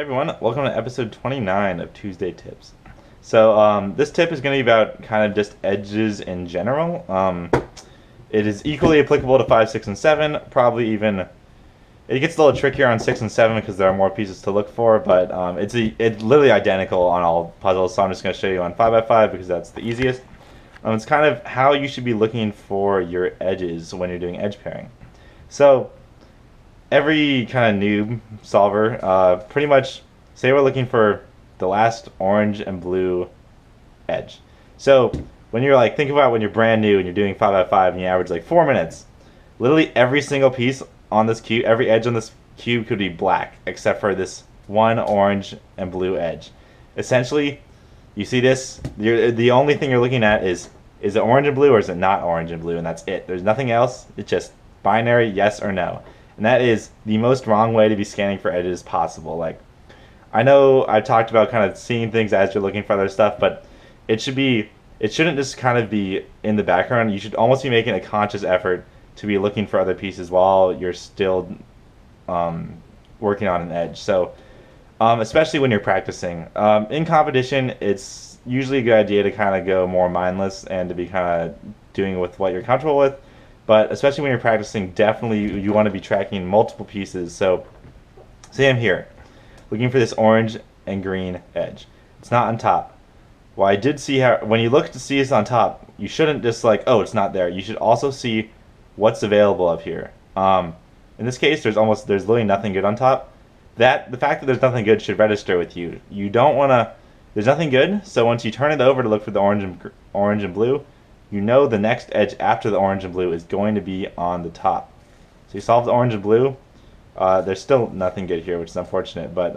Hey everyone, welcome to episode 29 of Tuesday Tips. This tip is going to be about kind of just edges in general. It is equally applicable to 5, 6, and 7. Probably even, it gets a little trickier on 6 and 7 because there are more pieces to look for, but it's literally identical on all puzzles, so I'm just going to show you on 5x5 because that's the easiest. It's kind of how you should be looking for your edges when you're doing edge pairing. So, every kind of noob solver, pretty much say we're looking for the last orange and blue edge. So when you're think about when you're brand new and you're doing 5x5 and you average 4 minutes, literally every single piece on this cube, every edge on this cube could be black except for this one orange and blue edge. Essentially, you see this, the only thing you're looking at is it orange and blue or is it not orange and blue, and that's it. There's nothing else. It's just binary yes or no. And that is the most wrong way to be scanning for edges possible. I know I've talked about kind of seeing things as you're looking for other stuff, but it shouldn't just kind of be in the background. You should almost be making a conscious effort to be looking for other pieces while you're still working on an edge. So, especially when you're practicing. In competition, it's usually a good idea to kind of go more mindless and to be kind of doing with what you're comfortable with. But especially when you're practicing, definitely you want to be tracking multiple pieces. So, say I'm here, looking for this orange and green edge. It's not on top. Well, I did see how, when you look to see it's on top, you shouldn't just oh, it's not there. You should also see what's available up here. In this case, there's literally nothing good on top. The fact that there's nothing good should register with you. You don't want to, there's nothing good, so once you turn it over to look for the orange and blue, you know the next edge after the orange and blue is going to be on the top. So you solve the orange and blue. There's still nothing good here, which is unfortunate, but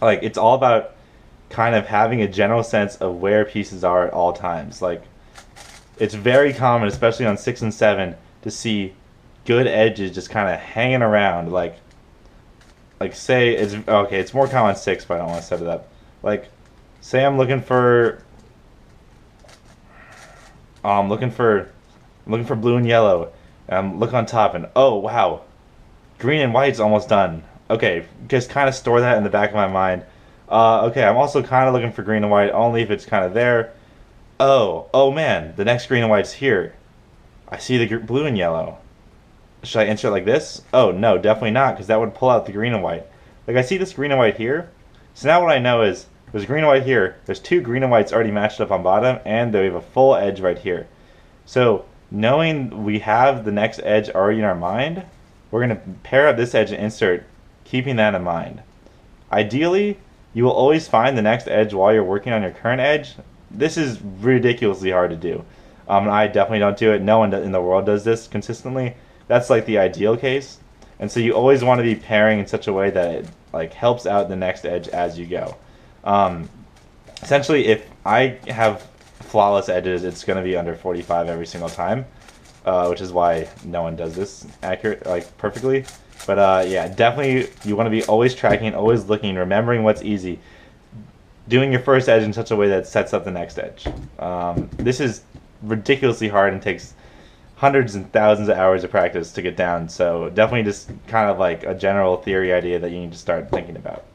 it's all about kind of having a general sense of where pieces are at all times. It's very common, especially on 6 and 7, to see good edges just kind of hanging around. Say it's more common on 6, but I don't want to set it up. Say I'm looking for blue and yellow. Look on top and oh wow, green and white's almost done. Okay, just kind of store that in the back of my mind. Okay, I'm also kind of looking for green and white only if it's kind of there. Oh man, the next green and white's here. I see the blue and yellow. Should I insert like this? Oh no, definitely not, because that would pull out the green and white. I see this green and white here. So now what I know is there's green and white here. There's two green and whites already matched up on bottom, and we have a full edge right here. So knowing we have the next edge already in our mind, we're going to pair up this edge and insert, keeping that in mind. Ideally, you will always find the next edge while you're working on your current edge. This is ridiculously hard to do. I definitely don't do it. No one in the world does this consistently. That's the ideal case. And so you always want to be pairing in such a way that it helps out the next edge as you go. Essentially, if I have flawless edges, it's going to be under 45 every single time, which is why no one does this perfectly. But yeah, definitely you want to be always tracking, always looking, remembering what's easy, doing your first edge in such a way that sets up the next edge. This is ridiculously hard and takes hundreds and thousands of hours of practice to get down, so definitely just kind of a general theory idea that you need to start thinking about.